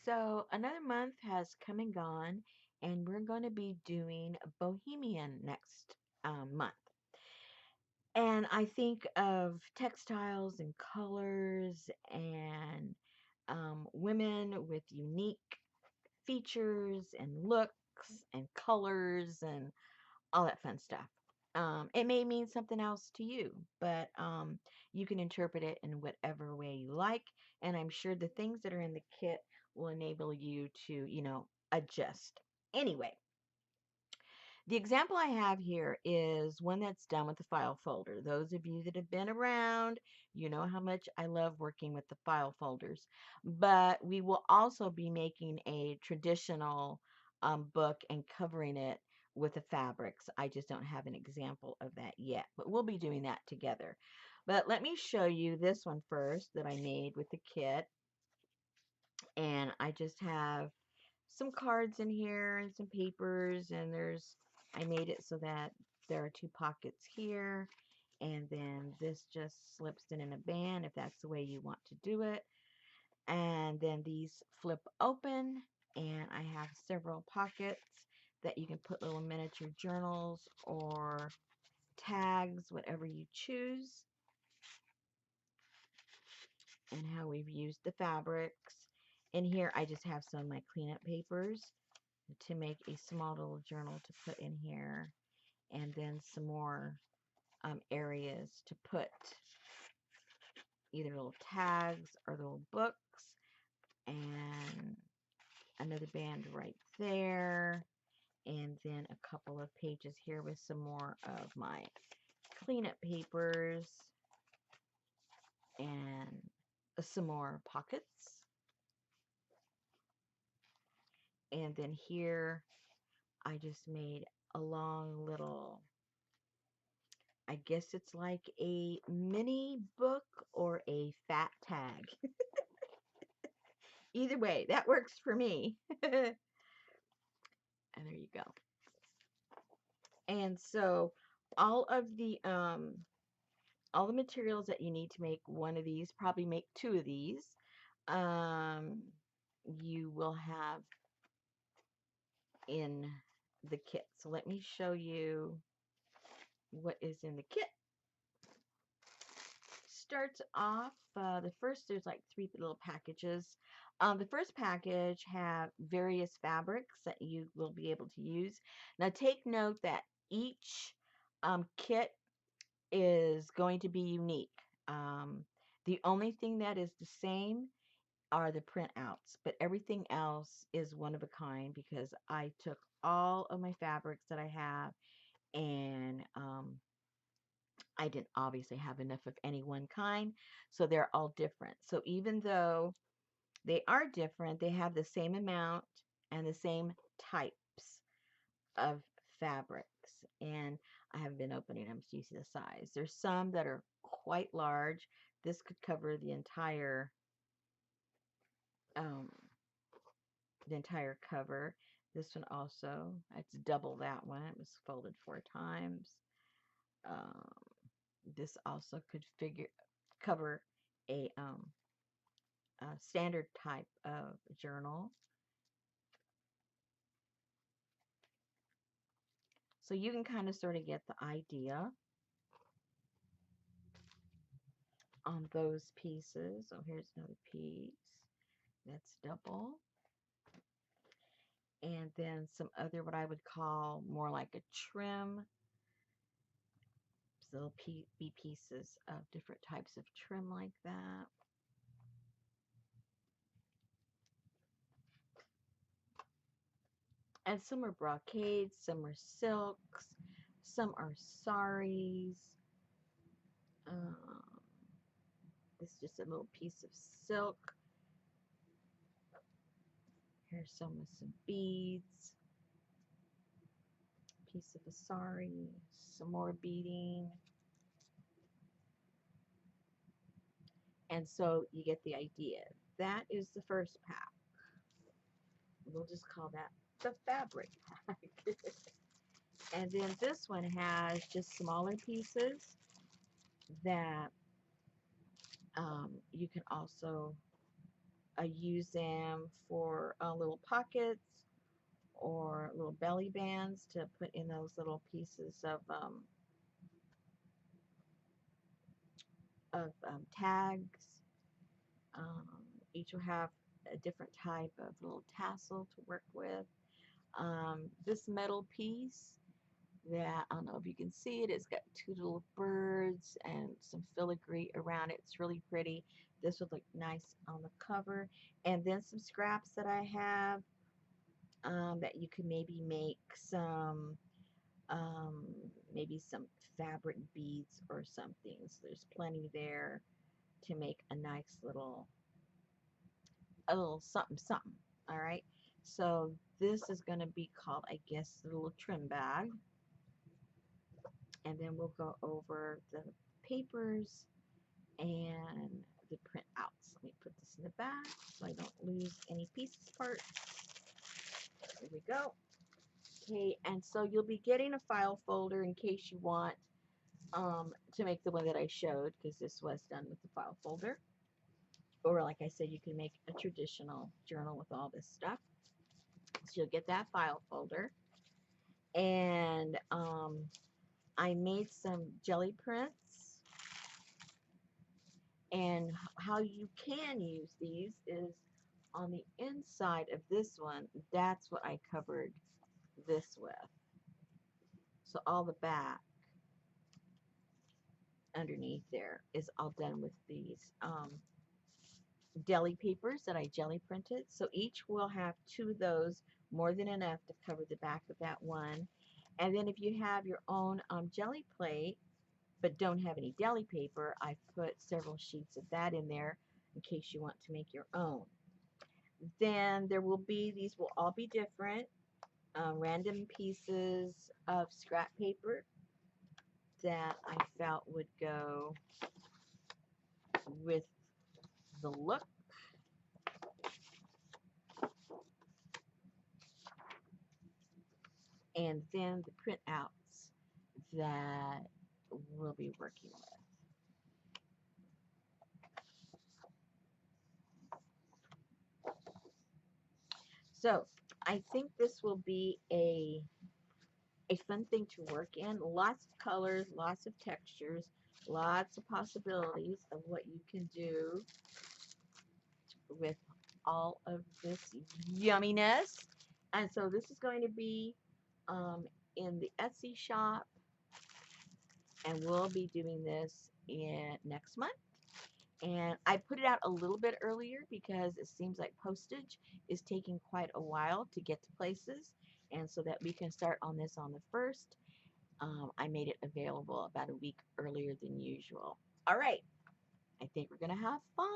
So another month has come and gone, and we're going to be doing Bohemian next month. And I think of textiles and colors and women with unique features and looks and colors and all that fun stuff. It may mean something else to you, but you can interpret it in whatever way you like. And I'm sure the things that are in the kit will enable you to, adjust. Anyway, the example I have here is one that's done with the file folder. Those of you that have been around, you know how much I love working with the file folders. But we will also be making a traditional book and covering it with the fabrics. I just don't have an example of that yet, but we'll be doing that together. But let me show you this one first that I made with the kit. And I just have some cards in here and some papers, and I made it so that there are two pockets here, and then this just slips in a band if that's the way you want to do it. And then these flip open, and I have several pockets that you can put little miniature journals or tags, whatever you choose, and how we've used the fabrics. In here, I just have some of my cleanup papers to make a small little journal to put in here, and then some more areas to put either little tags or little books, and another band right there, and then a couple of pages here with some more of my cleanup papers, and some more pockets. And then here I just made a long little, I guess it's like a mini book or a fat tag. Either way, that works for me. And there you go. And so all of all the materials that you need to make one of these, probably make two of these, um, you will have in the kit. So let me show you what is in the kit. Starts off, the first, there's like three little packages. The first package have various fabrics that you will be able to use. Now take note that each kit is going to be unique. The only thing that is the same are the printouts, but everything else is one of a kind because I took all of my fabrics that I have, and I didn't obviously have enough of any one kind, so they're all different. So even though they are different, they have the same amount and the same types of fabrics. And I haven't been opening them so you see the size. There's some that are quite large. This could cover um, the entire cover. This one also, it's double that one. It was folded 4 times. Um, this also could cover a standard type of journal. So you can kind of sort of get the idea on those pieces. So here's another piece. That's double. And then some other, what I would call more like a trim. So there'll be pieces of different types of trim like that. And some are brocades, some are silks, some are saris. Um, this is just a little piece of silk. Here's some with some beads. Piece of a sari, some more beading. And so you get the idea. That is the first pack. We'll just call that the fabric pack. And then this one has just smaller pieces that you can also use them for little pockets or little belly bands to put in those little pieces of tags. Um, each will have a different type of little tassel to work with. This metal piece that, I don't know if you can see it, it's got two little birds and some filigree around it. It's really pretty. This would look nice on the cover. And then some scraps that I have that you can maybe make um, maybe some fabric beads or something. So there's plenty there to make a little something something. All right. So this is going to be called, I guess, the little trim bag. And then we'll go over the papers and the printouts. Let me put this in the back so I don't lose any pieces parts. There we go. Okay, and so you'll be getting a file folder in case you want to make the one that I showed, because this was done with the file folder. Or like I said, you can make a traditional journal with all this stuff. So you'll get that file folder. And I made some jelly prints. And how you can use these is on the inside of this one. That's what I covered this with. So all the back underneath there is all done with these deli papers that I jelly printed. So each will have two of those, more than enough to cover the back of that one. And then if you have your own jelly plate, but don't have any deli paper, I've put several sheets of that in there in case you want to make your own. Then there will be, these will all be different, random pieces of scrap paper that I felt would go with the look. And then the printouts that we'll be working with. So I think this will be a fun thing to work in. Lots of colors, lots of textures, lots of possibilities of what you can do with all of this yumminess. And so this is going to be in the Etsy shop, and we'll be doing this in next month. And I put it out a little bit earlier because it seems like postage is taking quite a while to get to places. And so that we can start on this on the 1st, I made it available about a week earlier than usual. All right, I think we're going to have fun.